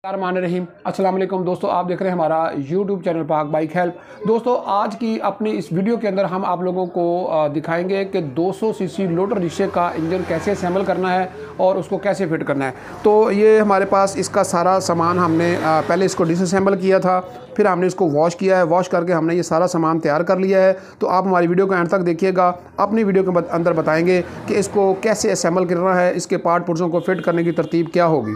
रहीम अस्सलाम वालेकुम दोस्तों, आप देख रहे हैं हमारा YouTube चैनल पाक बाइक हेल्प। दोस्तों, आज की अपनी इस वीडियो के अंदर हम आप लोगों को दिखाएंगे कि 200 सीसी लोडर रिक्शे का इंजन कैसे असेंबल करना है और उसको कैसे फिट करना है। तो ये हमारे पास इसका सारा सामान हमने पहले इसको डिसअसेंबल किया था, फिर हमने इसको वॉश किया है। वॉश करके हमने ये सारा सामान तैयार कर लिया है। तो आप हमारी वीडियो को एंड तक देखिएगा। अपनी वीडियो के अंदर बताएंगे कि इसको कैसे असेंबल करना है, इसके पार्ट पुर्जों को फिट करने की तरतीब क्या होगी।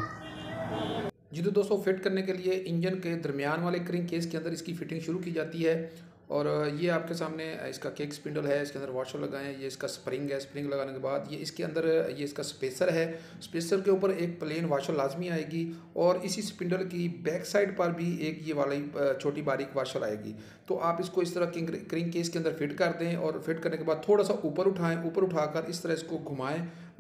जी तो दोस्तों, फिट करने के लिए इंजन के दरमियान वाले क्रिंग केस के अंदर इसकी फिटिंग शुरू की जाती है। और ये आपके सामने इसका केक स्पिंडल है, इसके अंदर वॉशर लगाए हैं, ये इसका स्प्रिंग है। स्प्रिंग लगाने के बाद ये इसके अंदर ये इसका स्पेसर है। स्पेसर के ऊपर एक प्लेन वॉशर लाजमी आएगी और इसी स्पिंडल की बैक साइड पर भी एक ये वाली छोटी बारीक वॉशर आएगी। तो आप इसको इस तरह क्रिंग केस के अंदर फिट कर दें और फिट करने के बाद थोड़ा सा ऊपर उठाएं। ऊपर उठाकर इस तरह इसको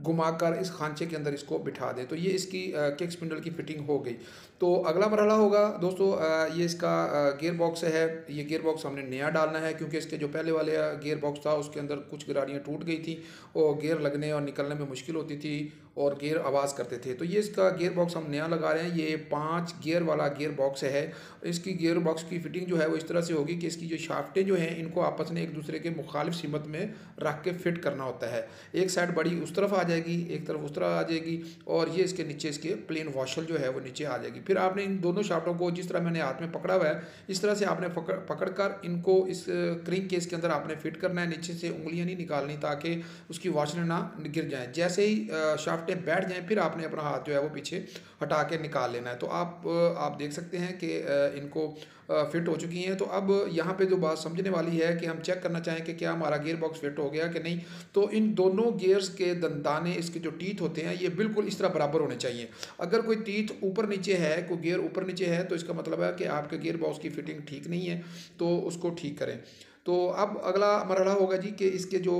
घुमाकर इस खांचे के अंदर इसको बिठा दें। तो ये इसकी किक स्पिंडल की फिटिंग हो गई। तो अगला मरहला होगा दोस्तों, ये इसका गियर बॉक्स है। ये गियर बॉक्स हमने नया डालना है क्योंकि इसके जो पहले वाले गियर बॉक्स था उसके अंदर कुछ गाड़ियाँ टूट गई थी और गियर लगने और निकलने में मुश्किल होती थी और गियर आवाज़ करते थे। तो ये इसका गियर बॉक्स हम नया लगा रहे हैं। ये 5 गियर वाला गियर बॉक्स है। इसकी गियर बॉक्स की फिटिंग जो है वो इस तरह से होगी कि इसकी जो शाफ्टें जो हैं इनको आपस में एक दूसरे के मुखालिफ सिमत में रख के फिट करना होता है। एक साइड बड़ी उस तरफ आ जाएगी, एक तरफ उस तरफ आ जाएगी और ये इसके नीचे इसके प्लेन वॉशर जो है वो नीचे आ जाएगी। फिर आपने इन दोनों शाफ्टों को जिस तरह मैंने हाथ में पकड़ा हुआ है इस तरह से आपने पकड़कर इनको इस क्रिंग केस के अंदर आपने फिट करना है। नीचे से उंगलियां नहीं निकालनी ताकि उसकी वॉशर ना गिर जाए। जैसे ही शाफ्टें बैठ जाएं फिर आपने अपना हाथ जो है वो पीछे हटा के निकाल लेना है। तो आप देख सकते हैं कि इनको फिट हो चुकी हैं। तो अब यहाँ पे जो बात समझने वाली है कि हम चेक करना चाहें कि क्या हमारा गियर बॉक्स फिट हो गया कि नहीं। तो इन दोनों गियर्स के दंदाने, इसके जो टीथ होते हैं, ये बिल्कुल इस तरह बराबर होने चाहिए। अगर कोई टीथ ऊपर नीचे है, कोई गियर ऊपर नीचे है, तो इसका मतलब है कि आपके गियर बॉक्स की फिटिंग ठीक नहीं है। तो उसको ठीक करें। तो अब अगला मरहला होगा जी कि इसके जो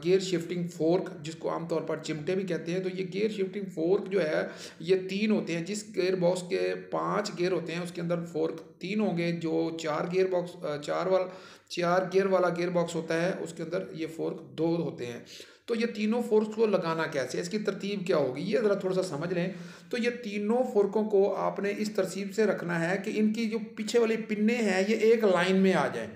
गियर शिफ्टिंग फोर्क, जिसको आमतौर पर चिमटे भी कहते हैं, तो ये गियर शिफ्टिंग फोर्क जो है ये 3 होते हैं। जिस गियर बॉक्स के 5 गियर होते हैं उसके अंदर फोर्क 3 होंगे। जो 4 गियर वाला गियर बॉक्स होता है उसके अंदर ये फोर्क 2 होते हैं। तो ये तीनों फोर्क्स को लगाना कैसे, इसकी तरतीब क्या होगी, ये ज़रा थोड़ा सा समझ लें। तो ये तीनों फोर्कों को आपने इस तरतीब से रखना है कि इनकी जो पीछे वाली पिन्ने हैं ये एक लाइन में आ जाएं।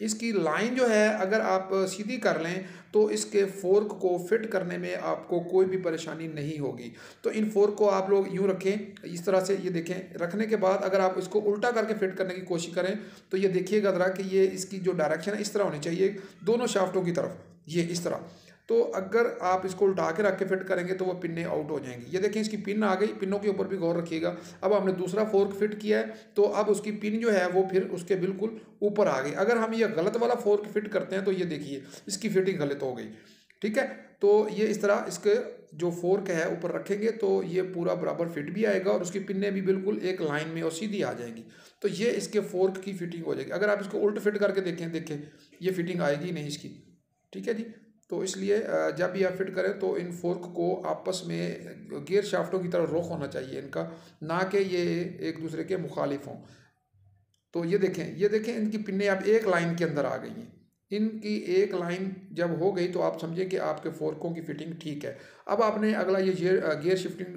इसकी लाइन जो है अगर आप सीधी कर लें तो इसके फोर्क को फिट करने में आपको कोई भी परेशानी नहीं होगी। तो इन फोर्क को आप लोग यूँ रखें इस तरह से, ये देखें। रखने के बाद अगर आप इसको उल्टा करके फिट करने की कोशिश करें तो ये देखिएगा ज़रा कि ये इसकी जो डायरेक्शन है इस तरह होनी चाहिए दोनों शाफ्टों की तरफ, ये इस तरह। तो अगर आप इसको उल्टा के रख के फिट करेंगे तो वो पिन्ने आउट हो जाएंगी। ये देखें इसकी पिन आ गई, पिनों के ऊपर भी गौर रखिएगा। अब हमने दूसरा फोर्क फिट किया है तो अब उसकी पिन जो है वो फिर उसके बिल्कुल ऊपर आ गई। अगर हम ये गलत वाला फोर्क फिट करते हैं तो ये देखिए इसकी फिटिंग गलत हो गई। ठीक है, तो ये इस तरह इसके जो फोर्क है ऊपर रखेंगे तो ये पूरा बराबर फिट भी आएगा और उसकी पिन्ने भी बिल्कुल एक लाइन में और सीधी आ जाएंगी। तो ये इसके फोर्क की फिटिंग हो जाएगी। अगर आप इसको उल्ट फिट करके देखें ये फिटिंग आएगी नहीं इसकी। ठीक है जी। तो इसलिए जब भी आप फिट करें तो इन फोर्क को आपस में गियर शाफ्टों की तरह रुख होना चाहिए इनका, ना कि ये एक दूसरे के मुखालिफ हों। तो ये देखें इनकी पिन्ने अब एक लाइन के अंदर आ गई हैं। इनकी एक लाइन जब हो गई तो आप समझें कि आपके फोर्कों की फिटिंग ठीक है। अब आपने अगला ये गियर शिफ्टिंग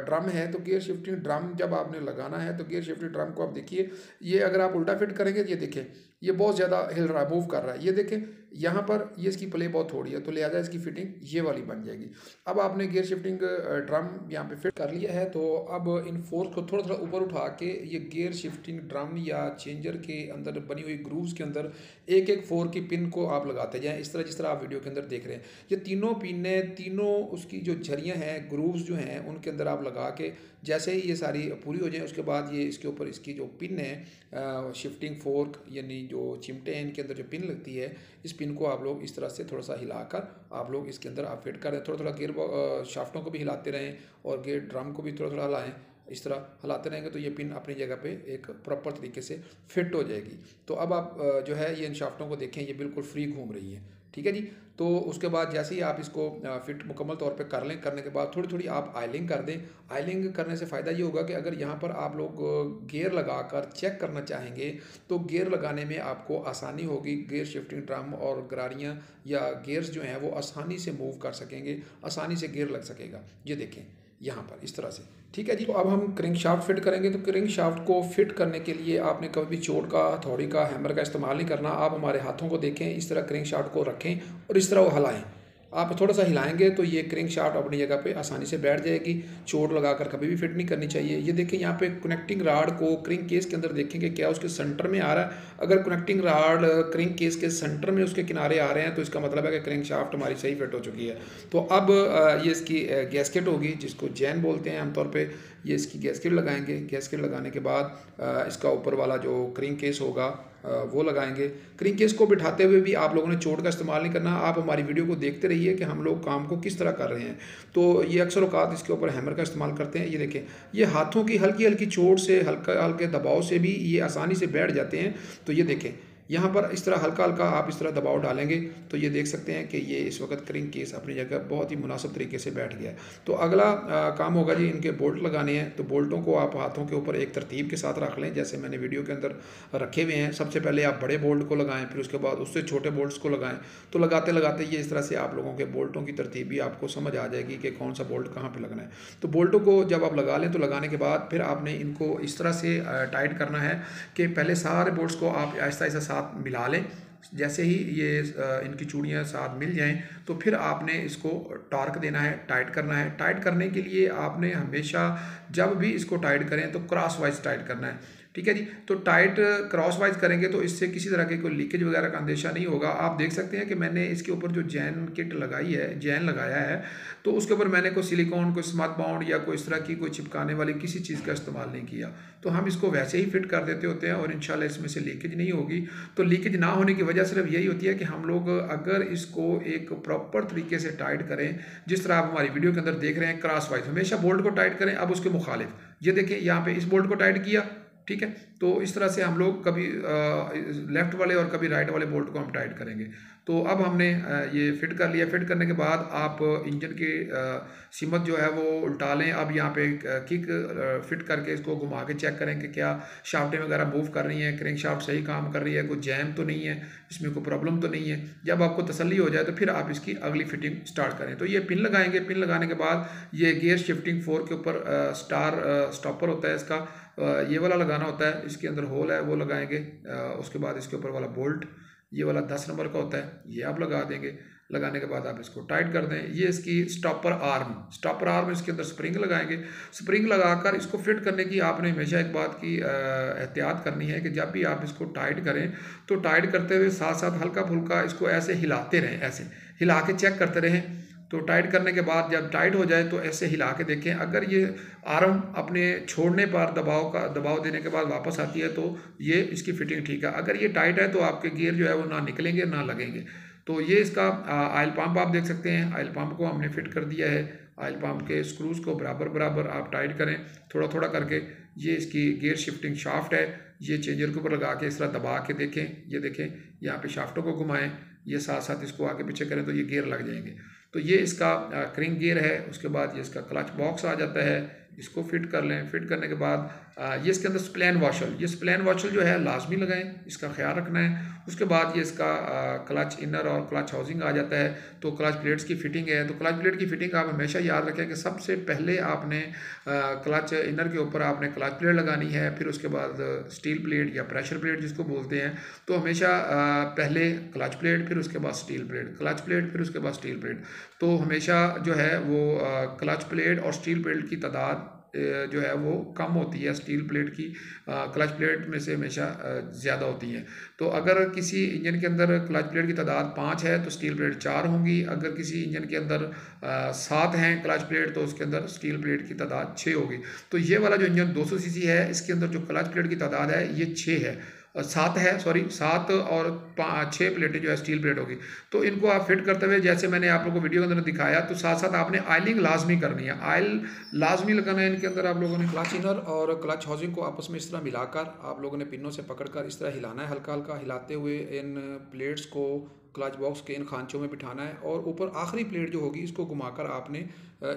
ड्रम है। तो गियर शिफ्टिंग ड्रम जब आपने लगाना है तो गियर शिफ्टिंग ड्रम को आप देखिए, ये अगर आप उल्टा फिट करेंगे ये देखें ये बहुत ज़्यादा हिल रहा है, मूव कर रहा है। ये देखें यहाँ पर ये इसकी प्ले बहुत थोड़ी है तो लिहाजा इसकी फिटिंग ये वाली बन जाएगी। अब आपने गियर शिफ्टिंग ड्रम यहाँ पे फिट कर लिया है। तो अब इन फोर्स को थोड़ा थोड़ा ऊपर उठा के ये गियर शिफ्टिंग ड्रम या चेंजर के अंदर बनी हुई ग्रूव्स के अंदर एक एक फोर की पिन को आप लगाते जाएं, इस तरह जिस तरह आप वीडियो के अंदर देख रहे हैं। ये तीनों पिने, तीनों उसकी जो झरियाँ हैं, ग्रूव्स जो हैं, उनके अंदर आप लगा के जैसे ही ये सारी पूरी हो जाए उसके बाद ये इसके ऊपर इसकी जो पिन है शिफ्टिंग फोर्क यानी जो चिमटे हैं इनके अंदर जो पिन लगती है, इस पिन को आप लोग इस तरह से थोड़ा सा हिलाकर आप लोग इसके अंदर आप फिट करें। थोड़ा थोड़ा गियर शाफ्टों को भी हिलाते रहें और गियर ड्रम को भी थोड़ा थोड़ा हिलाएं। इस तरह हिलाते रहेंगे तो ये पिन अपनी जगह पे एक प्रॉपर तरीके से फिट हो जाएगी। तो अब आप जो है ये इन शाफ्टों को देखें, ये बिल्कुल फ्री घूम रही है। ठीक है जी। तो उसके बाद जैसे ही आप इसको फिट मुकम्मल तौर पे कर लें, करने के बाद थोड़ी थोड़ी आप आयलिंग कर दें। आयलिंग करने से फ़ायदा ये होगा कि अगर यहाँ पर आप लोग गियर लगाकर चेक करना चाहेंगे तो गियर लगाने में आपको आसानी होगी। गियर शिफ्टिंग ड्रम और गरारियाँ या गियर्स जो हैं वो आसानी से मूव कर सकेंगे, आसानी से गियर लग सकेगा। ये देखें यहाँ पर इस तरह से। ठीक है जी। तो अब हम क्रिंक शाफ्ट फिट करेंगे। तो क्रिंक शाफ्ट को फिट करने के लिए आपने कभी भी चोट का, हथौड़ी का, हैमर का इस्तेमाल नहीं करना। आप हमारे हाथों को देखें, इस तरह क्रिंक शाफ्ट को रखें और इस तरह वो हिलाएं। आप थोड़ा सा हिलाएंगे तो ये क्रिंक शाफ्ट अपनी जगह पे आसानी से बैठ जाएगी। चोट लगाकर कभी भी फिट नहीं करनी चाहिए। ये देखें यहाँ पे कनेक्टिंग राड को क्रिंक केस के अंदर देखेंगे क्या उसके सेंटर में आ रहा है। अगर कनेक्टिंग राड क्रिंक केस के सेंटर में उसके किनारे आ रहे हैं तो इसका मतलब है कि क्रिंक शाफ्ट हमारी सही फिट हो चुकी है। तो अब ये इसकी गैस्केट होगी, जिसको जैन बोलते हैं आमतौर पर। ये इसकी गैस्केट लगाएंगे। गैस्केट लगाने के बाद इसका ऊपर वाला जो क्रिंक केस होगा वो लगाएंगे। क्रिंक केस को बिठाते हुए भी आप लोगों ने चोट का इस्तेमाल नहीं करना। आप हमारी वीडियो को देखते रहिए कि हम लोग काम को किस तरह कर रहे हैं। तो ये अक्सर औकात इसके ऊपर हैमर का इस्तेमाल करते हैं। ये देखें, ये हाथों की हल्की हल्की चोट से, हल्का हल्के दबाव से भी ये आसानी से बैठ जाते हैं। तो ये देखें, यहाँ पर इस तरह हल्का हल्का आप इस तरह दबाव डालेंगे तो ये देख सकते हैं कि ये इस वक्त क्रिंक केस अपनी जगह बहुत ही मुनासिब तरीके से बैठ गया है। तो अगला काम होगा जी, इनके बोल्ट लगाने हैं। तो बोल्टों को आप हाथों के ऊपर एक तरतीब के साथ रख लें, जैसे मैंने वीडियो के अंदर रखे हुए हैं। सबसे पहले आप बड़े बोल्ट को लगाएं, फिर उसके बाद उससे छोटे बोल्ट्स को लगाएं। तो लगाते लगाते ये इस तरह से आप लोगों के बोल्टों की तरतीब भी आपको समझ आ जाएगी कि कौन सा बोल्ट कहाँ पर लगना है। तो बोल्टों को जब आप लगा लें तो लगाने के बाद फिर आपने इनको इस तरह से टाइट करना है कि पहले सारे बोल्ट्स को आप आहिस्ता आहिस्ता साथ मिला लें। जैसे ही ये इनकी चूड़ियाँ साथ मिल जाएं तो फिर आपने इसको टॉर्क देना है, टाइट करना है। टाइट करने के लिए आपने हमेशा जब भी इसको टाइट करें तो क्रॉस वाइज टाइट करना है। ठीक है जी। तो टाइट क्रॉस वाइज करेंगे तो इससे किसी तरह के कोई लीकेज वगैरह का अंदेशा नहीं होगा। आप देख सकते हैं कि मैंने इसके ऊपर जो जैन किट लगाई है, जैन लगाया है, तो उसके ऊपर मैंने कोई सिलिकॉन, कोई स्मथ बाउंड या कोई इस तरह की कोई चिपकाने वाली किसी चीज़ का इस्तेमाल नहीं किया। तो हम इसको वैसे ही फिट कर देते होते हैं और इंशाल्लाह इसमें से लीकेज नहीं होगी। तो लीकेज ना होने की वजह सिर्फ यही होती है कि हम लोग अगर इसको एक प्रॉपर तरीके से टाइट करें, जिस तरह आप हमारी वीडियो के अंदर देख रहे हैं, क्रॉस वाइज हमेशा बोल्ट को टाइट करें। अब उसके मुखालिफ ये देखें, यहाँ पे इस बोल्ट को टाइट किया, ठीक है। तो इस तरह से हम लोग कभी लेफ्ट वाले और कभी राइट वाले बोल्ट को हम टाइट करेंगे। तो अब हमने ये फिट कर लिया। फिट करने के बाद आप इंजन की सिमत जो है वो उल्टा लें। अब यहाँ पे किक फिट करके इसको घुमा के चेक करें कि क्या शाफ्टें वगैरह मूव कर रही हैं, क्रिंक शाफ्ट सही काम कर रही है, कोई जैम तो नहीं है, इसमें कोई प्रॉब्लम तो नहीं है। जब आपको तसल्ली हो जाए तो फिर आप इसकी अगली फिटिंग स्टार्ट करें। तो ये पिन लगाएंगे। पिन लगाने के बाद ये गियर शिफ्टिंग फोर्क के ऊपर स्टॉपर होता है इसका, ये वाला लगाना होता है। इसके अंदर होल है वो लगाएंगे। उसके बाद इसके ऊपर वाला बोल्ट ये वाला 10 नंबर का होता है, ये आप लगा देंगे। लगाने के बाद आप इसको टाइट कर दें। ये इसकी स्टॉपर आर्म इसके अंदर स्प्रिंग लगाएंगे। स्प्रिंग लगाकर इसको फिट करने की आपने हमेशा एक बात की एहतियात करनी है कि जब भी आप इसको टाइट करें तो टाइट करते हुए साथ साथ हल्का फुल्का इसको ऐसे हिलाते रहें, ऐसे हिला के चेक करते रहें। तो टाइट करने के बाद जब टाइट हो जाए तो ऐसे हिला के देखें। अगर ये आर्म अपने छोड़ने पर दबाव देने के बाद वापस आती है तो ये इसकी फिटिंग ठीक है। अगर ये टाइट है तो आपके गियर जो है वो ना निकलेंगे ना लगेंगे। तो ये इसका ऑयल पंप आप देख सकते हैं। ऑयल पंप को हमने फिट कर दिया है। ऑयल पंप के स्क्रूज़ को बराबर बराबर आप टाइट करें, थोड़ा थोड़ा करके। ये इसकी गियर शिफ्टिंग शाफ्ट है, ये चेंजर के ऊपर लगा के इस तरह दबा के देखें। ये देखें, यहाँ पे शाफ्टों को घुमाएं, ये साथ साथ इसको आगे पीछे करें तो ये गियर लग जाएंगे। तो ये इसका क्रिंक गियर है। उसके बाद ये इसका क्लच बॉक्स आ जाता है, इसको फिट कर लें। फिट करने के बाद ये इसके अंदर स्प्लैन वॉशल, ये स्प्लैन वॉशल जो है लाजमी लगाएं, इसका ख्याल रखना है। उसके बाद ये इसका क्लच इनर और क्लच हाउसिंग आ जाता है। तो क्लच प्लेट्स की फिटिंग है। तो क्लच प्लेट की फिटिंग आप हमेशा याद रखें कि सबसे पहले आपने क्लच इनर के ऊपर आपने क्लच प्लेट लगानी है, फिर उसके बाद स्टील प्लेट या प्रेशर प्लेट जिसको बोलते हैं। तो हमेशा पहले क्लच प्लेट, फिर उसके बाद स्टील प्लेट, क्लच प्लेट, फिर उसके बाद स्टील प्लेट। तो हमेशा जो है वो क्लच प्लेट और स्टील प्लेट की तादाद जो है वो कम होती है, स्टील प्लेट की क्लच प्लेट में से हमेशा ज़्यादा होती हैं। तो अगर किसी इंजन के अंदर क्लच प्लेट की तादाद 5 है तो स्टील प्लेट 4 होंगी। अगर किसी इंजन के अंदर 7 हैं क्लच प्लेट तो उसके अंदर स्टील प्लेट की तादाद 6 होगी। तो ये वाला जो इंजन 200 सीसी है, इसके अंदर जो क्लच प्लेट की तादाद है ये 6 है, 7 है, सॉरी 7 और 6 प्लेटें जो है स्टील प्लेट होगी। तो इनको आप फिट करते हुए जैसे मैंने आप लोगों को वीडियो के अंदर दिखाया, तो साथ साथ आपने ऑयलिंग लाजमी करनी है, ऑयल लाजमी लगाना है इनके अंदर। आप लोगों ने क्लच इनर और क्लच हाउसिंग को आपस में इस तरह मिलाकर आप लोगों ने पिनों से पकड़कर इस तरह हिलाना है, हल्का हल्का हिलाते हुए इन प्लेट्स को क्लच बॉक्स के इन खांचों में बिठाना है। और ऊपर आखिरी प्लेट जो होगी इसको घुमाकर आपने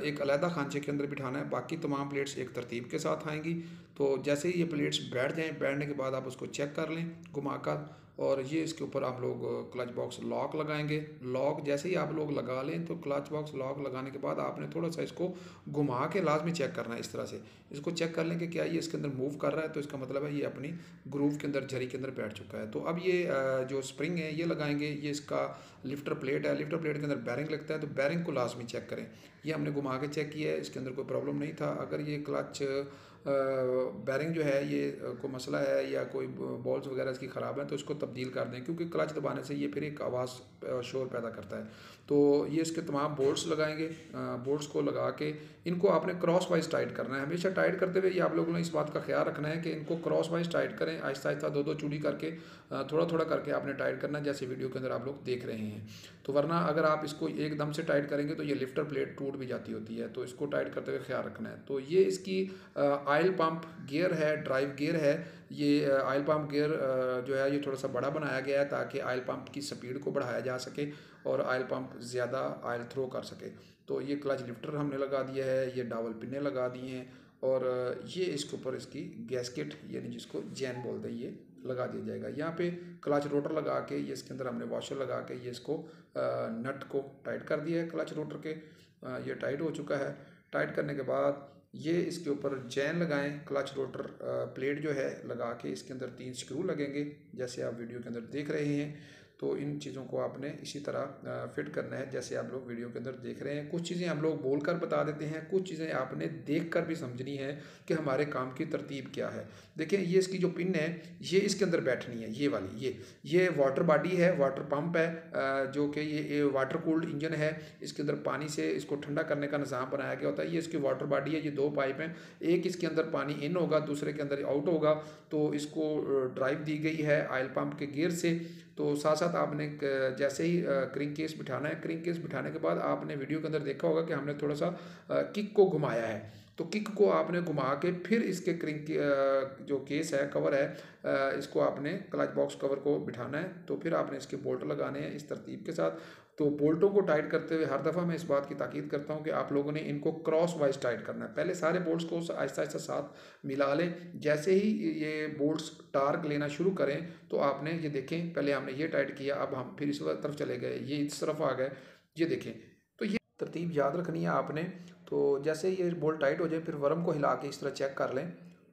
एक अलहदा खांचे के अंदर बिठाना है। बाकी तमाम प्लेट्स एक तरतीब के साथ आएंगी। तो जैसे ही ये प्लेट्स बैठ जाएं, बैठने के बाद आप उसको चेक कर लें घुमाकर, और ये इसके ऊपर आप लोग क्लच बॉक्स लॉक लगाएंगे। लॉक जैसे ही आप लोग लगा लें तो क्लच बॉक्स लॉक लगाने के बाद आपने थोड़ा सा इसको घुमा के लाजमी चेक करना है। इस तरह से इसको चेक कर लें कि क्या ये इसके अंदर मूव कर रहा है, तो इसका मतलब है ये अपनी ग्रूव के अंदर, झरी के अंदर बैठ चुका है। तो अब ये जो स्प्रिंग है ये लगाएंगे। ये इसका लिफ्टर प्लेट है, लिफ्टर प्लेट के अंदर बैरिंग लगता है, तो बैरिंग को लाजमी चेक करें। ये हमने घुमा के चेक किया है, इसके अंदर कोई प्रॉब्लम नहीं था। अगर ये क्लच बैरिंग जो है ये कोई मसला है या कोई बॉल्स वगैरह इसकी ख़राब है तो इसको तब्दील कर दें, क्योंकि क्लच दबाने से ये फिर एक आवाज़ शोर पैदा करता है। तो ये इसके तमाम बोल्ट्स लगाएंगे। बोल्ट्स को लगा के इनको आपने क्रॉस वाइज टाइट करना है। हमेशा टाइट करते हुए ये आप लोगों ने इस बात का ख्याल रखना है कि इनको क्रॉस वाइज टाइट करें। आहिस्ता आहिस्ता दो दो चूड़ी करके थोड़ा थोड़ा करके आपने टाइट करना है, जैसे वीडियो के अंदर आप लोग देख रहे हैं। तो वरना अगर आप इसको एकदम से टाइट करेंगे तो ये लिफ्टर प्लेट टूट भी जाती होती है, तो इसको टाइट करते हुए ख्याल रखना है। तो ये इसकी ऑयल पंप गियर है, ड्राइव गियर है। ये ऑयल पंप गियर जो है ये थोड़ा सा बड़ा बनाया गया है ताकि ऑयल पंप की स्पीड को बढ़ाया जा सके और ऑयल पंप ज़्यादा ऑयल थ्रो कर सके। तो ये क्लच लिफ्टर हमने लगा दिया है, ये डावल पिने लगा दिए हैं और ये इसके ऊपर इसकी गैस्केट यानी जिसको जैन बोलते हैं ये लगा दिया जाएगा। यहाँ पे क्लच रोटर लगा के ये इसके अंदर हमने वॉशर लगा के ये इसको नट को टाइट कर दिया है क्लच रोटर के। ये टाइट हो चुका है। टाइट करने के बाद ये इसके ऊपर चैन लगाएं। क्लच रोटर प्लेट जो है लगा के इसके अंदर 3 स्क्रू लगेंगे, जैसे आप वीडियो के अंदर देख रहे हैं। तो इन चीज़ों को आपने इसी तरह फिट करना है जैसे आप लोग वीडियो के अंदर देख रहे हैं। कुछ चीज़ें हम लोग बोलकर बता देते हैं, कुछ चीज़ें आपने देखकर भी समझनी है कि हमारे काम की तरतीब क्या है। देखें ये इसकी जो पिन है ये इसके अंदर बैठनी है, ये वाली। ये वाटर बॉडी है, वाटर पंप है, जो कि ये वाटर कूल्ड इंजन है। इसके अंदर पानी से इसको ठंडा करने का निज़ाम बनाया गया होता है। ये इसकी वाटर बॉडी है। ये 2 पाइप हैं, एक इसके अंदर पानी इन होगा, दूसरे के अंदर आउट होगा। तो इसको ड्राइव दी गई है ऑयल पंप के गियर से। तो साथ साथ आपने जैसे ही क्रिंक केस बिठाना है, क्रिंक केस बिठाने के बाद आपने वीडियो के अंदर देखा होगा कि हमने थोड़ा सा किक को घुमाया है। तो किक को आपने घुमा के फिर इसके क्रिंक जो केस है, कवर है, इसको आपने क्लच बॉक्स कवर को बिठाना है। तो फिर आपने इसके बोल्ट लगाने हैं इस तरतीब के साथ। तो बोल्टों को टाइट करते हुए हर दफ़ा मैं इस बात की ताकीद करता हूँ कि आप लोगों ने इनको क्रॉस वाइज टाइट करना है। पहले सारे बोल्ट्स को आहिस्ता आहिस्ता साथ मिला लें। जैसे ही ये बोल्ट्स टार्क लेना शुरू करें तो आपने ये देखें, पहले हमने ये टाइट किया, अब हम फिर इस तरफ चले गए, ये इस तरफ आ गए, ये देखें। तो ये तरतीब याद रखनी है आपने। तो जैसे ये बोल्ट टाइट हो जाए फिर वर्म को हिला के इस तरह चेक कर लें।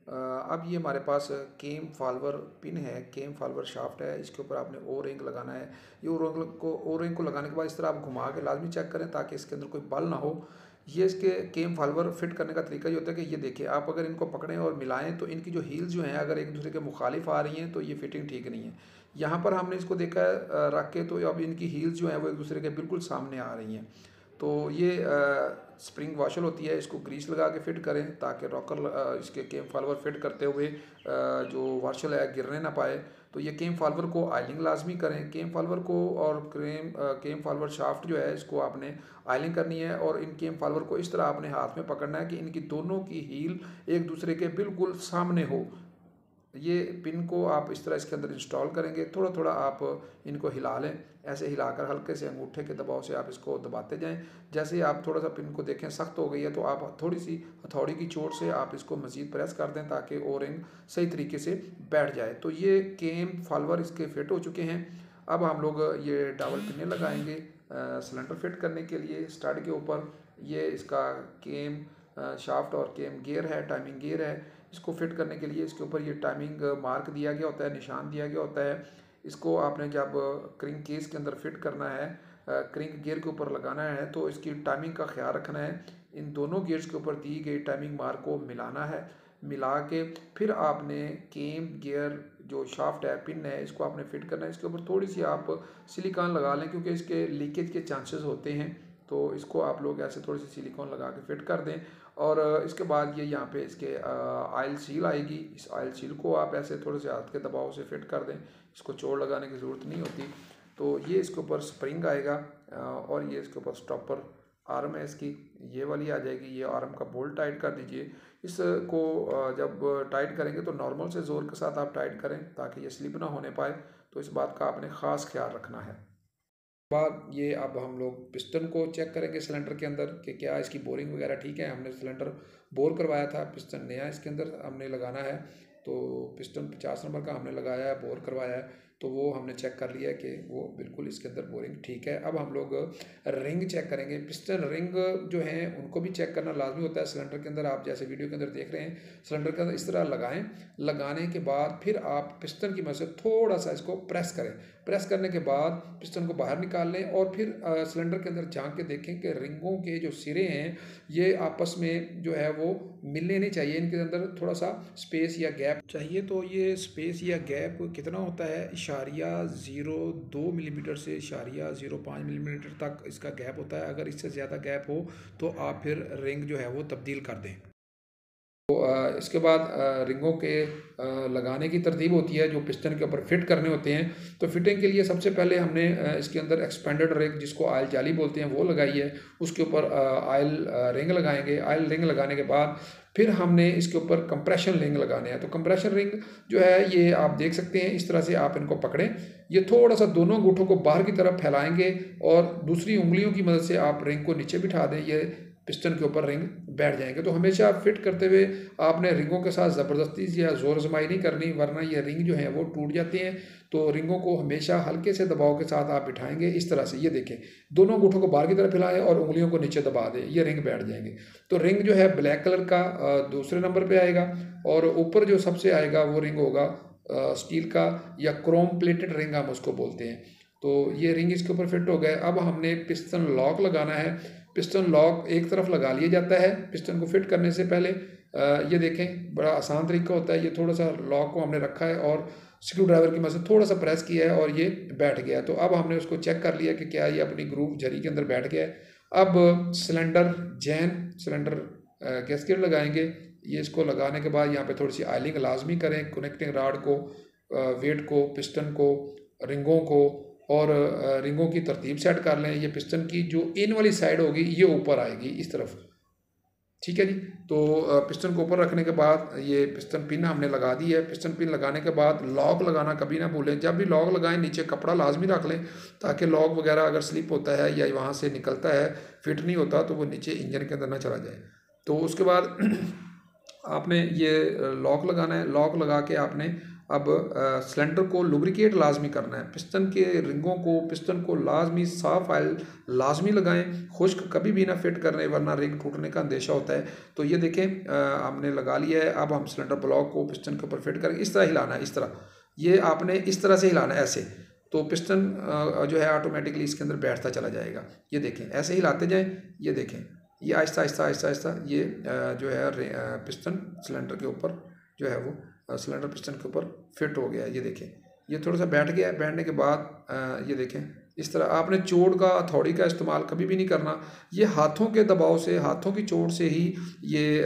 अब ये हमारे पास केम फॉलोवर पिन है, केम फॉलोवर शाफ्ट है। इसके ऊपर आपने ओ रिंग लगाना है। ये ओ रिंग को लगाने के बाद इस तरह आप घुमा के लाजमी चेक करें ताकि इसके अंदर कोई बल ना हो। ये इसके केम फॉलोवर फिट करने का तरीका ये होता है कि ये देखिए, आप अगर इनको पकड़ें और मिलाएं तो इनकी जो हील्स जो हैं अगर एक दूसरे के मुखालिफ आ रही हैं तो ये फिटिंग ठीक नहीं है। यहाँ पर हमने इसको देखा है रख के, तो अब इनकी हील्स जो हैं वो एक दूसरे के बिल्कुल सामने आ रही हैं। तो ये स्प्रिंग वॉशर होती है, इसको ग्रीस लगा के फिट करें ताकि रॉकर इसके केम फॉलोवर फिट करते हुए जो वॉशर है गिरने ना पाए। तो ये केम फॉलोवर को आयलिंग लाजमी करें। केम फॉलोवर को और केम फॉलोवर शाफ्ट जो है इसको आपने आयलिंग करनी है और इन केम फॉलोवर को इस तरह आपने हाथ में पकड़ना है कि इनकी दोनों की हील एक दूसरे के बिल्कुल सामने हो। ये पिन को आप इस तरह इसके अंदर इंस्टॉल करेंगे। थोड़ा थोड़ा आप इनको हिला लें, ऐसे हिलाकर हल्के से अंगूठे के दबाव से आप इसको दबाते जाएं। जैसे ही आप थोड़ा सा पिन को देखें सख्त हो गई है तो आप थोड़ी सी हथौड़ी की चोट से आप इसको मज़ीद प्रेस कर दें ताकि ओ रिंग सही तरीके से बैठ जाए। तो ये केम फॉलोवर इसके फिट हो चुके हैं। अब हम लोग ये डाबल पिने लगाएंगे सिलेंडर फिट करने के लिए स्टड के ऊपर। ये इसका केम शाफ्ट और केम गियर है, टाइमिंग गियर है। इसको फिट करने के लिए इसके ऊपर ये टाइमिंग मार्क दिया गया होता है, निशान दिया गया होता है। इसको आपने जब क्रिंक केस के अंदर फिट करना है, क्रिंक गियर के ऊपर लगाना है तो इसकी टाइमिंग का ख्याल रखना है। इन दोनों गियर्स के ऊपर दी गई टाइमिंग मार्क को मिलाना है। मिला के फिर आपने केम गियर जो शाफ्ट है, पिन है, इसको आपने फिट करना है। इसके ऊपर थोड़ी सी आप सिलिकॉन लगा लें क्योंकि इसके लीकेज के चांसेस होते हैं। तो इसको आप लोग ऐसे थोड़ी सी सिलिकॉन लगा के फिट कर दें। और इसके बाद ये यहाँ पे इसके ऑयल सील आएगी। इस ऑयल सील को आप ऐसे थोड़े से हाथ के दबाव से फिट कर दें, इसको चोड़ लगाने की ज़रूरत नहीं होती। तो ये इसके ऊपर स्प्रिंग आएगा और ये इसके ऊपर स्टॉपर आर्म है इसकी, ये वाली आ जाएगी। ये आर्म का बोल्ट टाइट कर दीजिए। इसको जब टाइट करेंगे तो नॉर्मल से ज़ोर के साथ आप टाइट करें ताकि ये स्लिप ना होने पाए। तो इस बात का आपने ख़ास ख्याल रखना है। बाद ये अब हम लोग पिस्टन को चेक करेंगे सिलेंडर के अंदर कि क्या इसकी बोरिंग वगैरह ठीक है। हमने सिलेंडर बोर करवाया था, पिस्टन नया इसके अंदर हमने लगाना है। तो पिस्टन 50 नंबर का हमने लगाया है, बोर करवाया है। तो वो हमने चेक कर लिया कि वो बिल्कुल इसके अंदर बोरिंग ठीक है। अब हम लोग रिंग चेक करेंगे। पिस्टन रिंग जो हैं उनको भी चेक करना लाजमी होता है सिलेंडर के अंदर। आप जैसे वीडियो के अंदर देख रहे हैं सिलेंडर के अंदर इस तरह लगाएं। लगाने के बाद फिर आप पिस्टन की मदद से थोड़ा सा इसको प्रेस करें। प्रेस करने के बाद पिस्टन को बाहर निकाल लें और फिर सिलेंडर के अंदर झांक के देखें कि रिंगों के जो सिरे हैं ये आपस में जो है वो मिलने नहीं चाहिए, इनके अंदर थोड़ा सा स्पेस या गैप चाहिए। तो ये स्पेस या गैप कितना होता है, इशारिया 0.2 मिलीमीटर से इशारिया 0.5 मिलीमीटर तक इसका गैप होता है। अगर इससे ज़्यादा गैप हो तो आप फिर रिंग जो है वो तब्दील कर दें। तो इसके बाद रिंगों के लगाने की तरतीब होती है जो पिस्टन के ऊपर फिट करने होते हैं। तो फिटिंग के लिए सबसे पहले हमने इसके अंदर एक्सपेंडेड रिंग जिसको ऑयल जाली बोलते हैं वो लगाई है। उसके ऊपर ऑयल रिंग लगाएंगे। ऑयल रिंग लगाने के बाद फिर हमने इसके ऊपर कंप्रेशन रिंग लगाने हैं। तो कंप्रेशन रिंग जो है ये आप देख सकते हैं, इस तरह से आप इनको पकड़ें। ये थोड़ा सा दोनों अंगूठों को बाहर की तरफ फैलाएंगे और दूसरी उंगलियों की मदद से आप रिंग को नीचे बिठा दें। ये पिस्टन के ऊपर रिंग बैठ जाएंगे। तो हमेशा फिट करते हुए आपने रिंगों के साथ ज़बरदस्ती या ज़ोर आजमाई नहीं करनी, वरना ये रिंग जो है वो टूट जाते हैं। तो रिंगों को हमेशा हल्के से दबाव के साथ आप बिठाएंगे इस तरह से। ये देखें, दोनों अंगूठों को बाहर की तरफ फैलाएं और उंगलियों को नीचे दबा दें, ये रिंग बैठ जाएंगे। तो रिंग जो है ब्लैक कलर का दूसरे नंबर पर आएगा और ऊपर जो सबसे आएगा वो रिंग होगा स्टील का या क्रोम प्लेटेड रिंग हम उसको बोलते हैं। तो ये रिंग इसके ऊपर फिट हो गए। अब हमने पिस्टन लॉक लगाना है। पिस्टन लॉक एक तरफ लगा लिया जाता है पिस्टन को फिट करने से पहले। ये देखें, बड़ा आसान तरीका होता है। ये थोड़ा सा लॉक को हमने रखा है और स्क्रू ड्राइवर की मदद से थोड़ा सा प्रेस किया है और ये बैठ गया। तो अब हमने उसको चेक कर लिया कि क्या ये अपनी ग्रूव झरी के अंदर बैठ गया है। अब सिलेंडर गैस्केट लगाएंगे। ये इसको लगाने के बाद यहाँ पे थोड़ी सी ऑयलिंग लाजमी करें। कनेक्टिंग राड को, वेट को, पिस्टन को, रिंगों को और रिंगों की तरतीब सेट कर लें। ये पिस्टन की जो इन वाली साइड होगी ये ऊपर आएगी इस तरफ, ठीक है जी। तो पिस्टन को ऊपर रखने के बाद ये पिस्टन पिन हमने लगा दी है। पिस्टन पिन लगाने के बाद लॉक लगाना कभी ना भूलें। जब भी लॉक लगाएं नीचे कपड़ा लाजमी रख लें ताकि लॉक वगैरह अगर स्लिप होता है या वहाँ से निकलता है, फिट नहीं होता, तो वो नीचे इंजन के अंदर ना चला जाए। तो उसके बाद आपने ये लॉक लगाना है। लॉक लगा के आपने अब सिलेंडर को लुब्रिकेट लाजमी करना है। पिस्टन के रिंगों को, पिस्टन को लाजमी साफ ऑयल लाजमी लगाएं। खुश्क कभी भी ना फिट करने, वरना रिंग टूटने का अंदेशा होता है। तो ये देखें हमने लगा लिया है। अब हम सिलेंडर ब्लॉक को पिस्टन के ऊपर फिट करेंगे। इस तरह हिलाना है, इस तरह, ये आपने इस तरह से हिलाना है ऐसे। तो पिस्टन जो है ऑटोमेटिकली इसके अंदर बैठता चला जाएगा। ये देखें, ऐसे हिलाते जाएँ। ये देखें, ये आहिस्ता आहिस्ता आहिस्ता आहिस्ता ये जो है पिस्टन सिलेंडर के ऊपर जो है वो सिलेंडर पिस्टन के ऊपर फिट हो गया है। ये देखें, ये थोड़ा सा बैठ गया है। बैठने के बाद ये देखें, इस तरह आपने चोट का, हथौड़ी का इस्तेमाल कभी भी नहीं करना। ये हाथों के दबाव से, हाथों की चोट से ही ये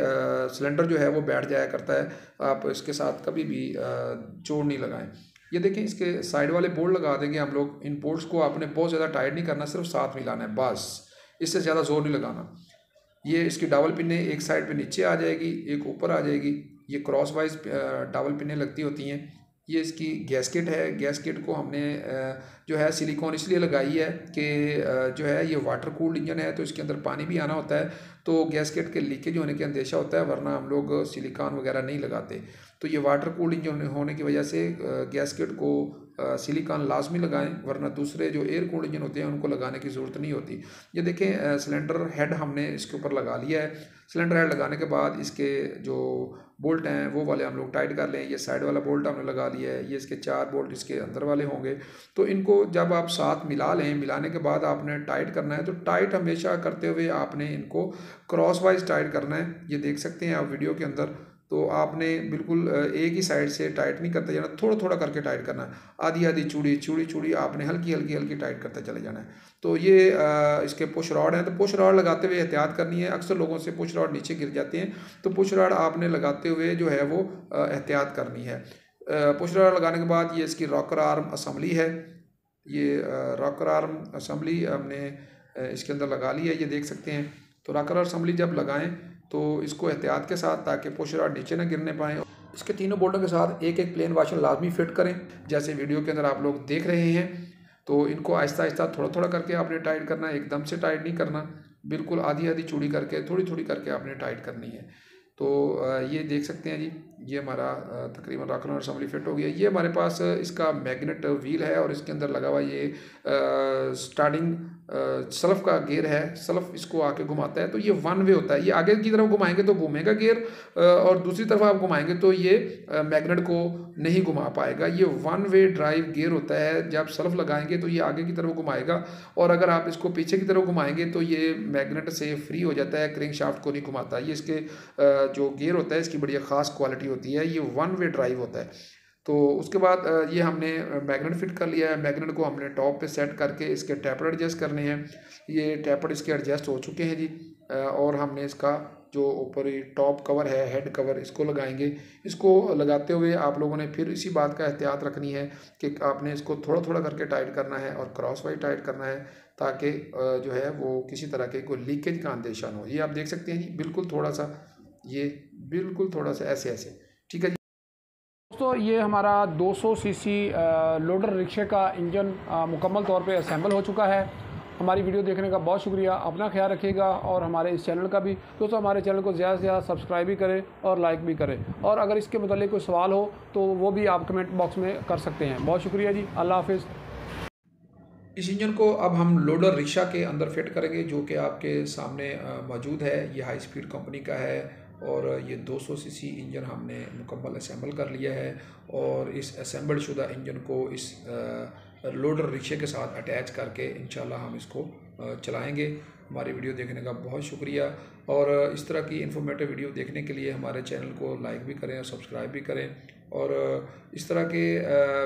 सिलेंडर जो है वो बैठ जाया करता है। आप इसके साथ कभी भी चोट नहीं लगाएं। ये देखें, इसके साइड वाले बोल्ट लगा देंगे हम लोग। इन बोल्ट्स को आपने बहुत ज़्यादा टाइट नहीं करना, सिर्फ साथ मिलाना है बस, इससे ज़्यादा जोर नहीं लगाना। ये इसकी डबल पिनें एक साइड पे नीचे आ जाएगी, एक ऊपर आ जाएगी। ये क्रॉस वाइज डबल पिनें लगती होती हैं। ये इसकी गैस्केट है। गैस्केट को हमने जो है सिलिकॉन इसलिए लगाई है कि जो है ये वाटर कूल्ड इंजन है, तो इसके अंदर पानी भी आना होता है, तो गैस्केट के लीकेज होने के अंदेशा होता है, वरना हम लोग सिलिकॉन वगैरह नहीं लगाते। तो ये वाटर कूल्ड इंजन होने की वजह से गैस्केट को सिलिकॉन लाजमी लगाएं, वरना दूसरे जो एयर कूल्ड इंजन होते हैं उनको लगाने की ज़रूरत नहीं होती। ये देखें, सिलेंडर हेड हमने इसके ऊपर लगा लिया है। सिलेंडर हेड लगाने के बाद इसके जो बोल्ट हैं वो वाले हम लोग टाइट कर लें। ये साइड वाला बोल्ट हमने लगा लिया है। ये इसके 4 बोल्ट इसके अंदर वाले होंगे। तो इनको जब आप साथ मिला लें, मिलाने के बाद आपने टाइट करना है। तो टाइट हमेशा करते हुए आपने इनको क्रॉस वाइज टाइट करना है। ये देख सकते हैं आप वीडियो के अंदर। तो आपने बिल्कुल एक ही साइड से टाइट नहीं करते जाना, थोड़ा थोड़ा करके टाइट करना है। आधी आधी चूड़ी आपने हल्की हल्की टाइट करते चले जाना है। तो ये इसके पुश रॉड हैं। तो पुश रॉड लगाते हुए एहतियात करनी है। अक्सर लोगों से पुश रॉड नीचे गिर जाते हैं, तो पुश रॉड आपने लगाते हुए जो है वो एहतियात करनी है। पुश रॉड लगाने के बाद ये इसकी रॉकर आर्म असम्बली है। ये रॉकर आर्म असम्बली हमने इसके अंदर लगा ली है, ये देख सकते हैं। तो रॉकर असम्बली जब लगाएं तो इसको एहतियात के साथ, ताकि पुश रॉड नीचे ना गिरने पाएँ। इसके तीनों बोल्टों के साथ एक एक प्लेन वाशर लाजमी फिट करें, जैसे वीडियो के अंदर आप लोग देख रहे हैं। तो इनको आहिस्ता आहिस्ता थोड़ा थोड़ा करके आपने टाइट करना है, एकदम से टाइट नहीं करना, बिल्कुल आधी आधी चूड़ी करके, थोड़ी थोड़ी करके आपने टाइट करनी है। तो ये देख सकते हैं जी, ये हमारा तकरीबन रॉक और असम्बली फिट हो गया। ये हमारे पास इसका मैग्नेट व्हील है और इसके अंदर लगा हुआ ये स्टार्टिंग सल्फ का गियर है, सल्फ इसको आके घुमाता है। तो ये वन वे होता है, ये आगे की तरफ घुमाएंगे तो घूमेगा गियर, और दूसरी तरफ आप घुमाएंगे तो ये मैग्नेट को नहीं घुमा पाएगा। ये वन वे ड्राइव गियर होता है, जब सल्फ लगाएंगे तो ये आगे की तरफ घुमाएगा, और अगर आप इसको पीछे की तरफ घुमाएंगे तो ये मैग्नेट से फ्री हो जाता है, क्रेंक शाफ्ट को नहीं घुमाता। ये इसके जो गियर होता है इसकी बढ़िया ख़ास क्वालिटी होती है, ये वन वे ड्राइव होता है। तो उसके बाद ये हमने मैग्नेट फिट कर लिया है। मैग्नेट को हमने टॉप पे सेट करके इसके टैपर एडजस्ट करने हैं। ये टैपर इसके एडजस्ट हो चुके हैं जी, और हमने इसका जो ऊपर टॉप कवर है, हेड कवर, इसको लगाएंगे। इसको लगाते हुए आप लोगों ने फिर इसी बात का एहतियात रखनी है कि आपने इसको थोड़ा थोड़ा करके टाइट करना है और क्रॉस वाइज टाइट करना है, ताकि जो है वो किसी तरह के कोई लीकेज का अंदेशा न हो। ये आप देख सकते हैं जी, बिल्कुल थोड़ा सा, ये बिल्कुल थोड़ा सा ऐसे ऐसे, ठीक है जी। दोस्तों ये हमारा 200 सीसी लोडर रिक्शे का इंजन मुकम्मल तौर पे असेंबल हो चुका है। हमारी वीडियो देखने का बहुत शुक्रिया, अपना ख्याल रखिएगा और हमारे इस चैनल का भी। दोस्तों हमारे चैनल को ज़्यादा से ज़्यादा सब्सक्राइब भी करें और लाइक भी करें, और अगर इसके मतलब कोई सवाल हो तो वो भी आप कमेंट बॉक्स में कर सकते हैं। बहुत शुक्रिया जी, अल्लाह हाफिज़। इस इंजन को अब हम लोडर रिक्शा के अंदर फिट करेंगे, जो कि आपके सामने मौजूद है। ये हाई स्पीड कंपनी का है और ये 200 सीसी इंजन हमने मुकम्मल असेंबल कर लिया है, और इस असेंबल शुदा इंजन को इस लोडर रिक्शे के साथ अटैच करके इंशाल्लाह हम इसको चलाएंगे। हमारी वीडियो देखने का बहुत शुक्रिया, और इस तरह की इन्फॉर्मेटिव वीडियो देखने के लिए हमारे चैनल को लाइक भी करें और सब्सक्राइब भी करें। और इस तरह के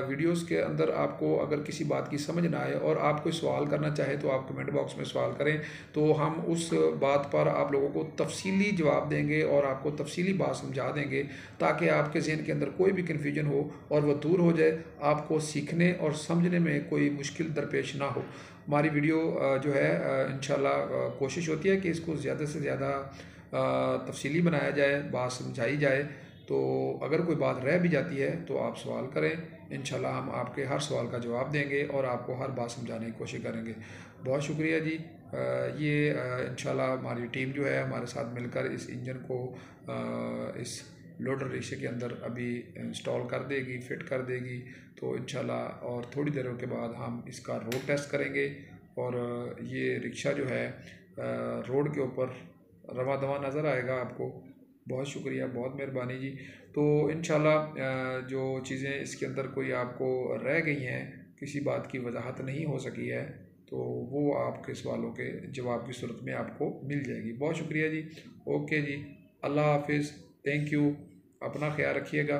वीडियोस के अंदर आपको अगर किसी बात की समझ ना आए और आप कोई सवाल करना चाहें तो आप कमेंट बॉक्स में सवाल करें, तो हम उस बात पर आप लोगों को तफसीली जवाब देंगे और आपको तफसीली बात समझा देंगे, ताकि आपके ज़हन के अंदर कोई भी कन्फ्यूजन हो और वह दूर हो जाए, आपको सीखने और समझने में कोई मुश्किल दरपेश ना हो। हमारी वीडियो जो है इंशाल्लाह कोशिश होती है कि इसको ज़्यादा से ज़्यादा तफसीली बनाया जाए, बात समझाई जाए। तो अगर कोई बात रह भी जाती है तो आप सवाल करें, इंशाल्लाह हम आपके हर सवाल का जवाब देंगे और आपको हर बात समझाने की कोशिश करेंगे। बहुत शुक्रिया जी। ये इंशाल्लाह हमारी टीम जो है हमारे साथ मिलकर इस इंजन को इस लोडर रिक्शे के अंदर अभी इंस्टॉल कर देगी, फिट कर देगी। तो इंशाल्लाह और थोड़ी देरों के बाद हम इसका रोड टेस्ट करेंगे, और ये रिक्शा जो है रोड के ऊपर रवा दवा नज़र आएगा आपको। बहुत शुक्रिया, बहुत मेहरबानी जी। तो इंशाल्लाह जो चीज़ें इसके अंदर कोई आपको रह गई हैं, किसी बात की वजाहत नहीं हो सकी है, तो वो आपके सवालों के जवाब की सूरत में आपको मिल जाएगी। बहुत शुक्रिया जी। ओके जी, अल्लाह हाफिज़, थैंक यू, अपना ख्याल रखिएगा।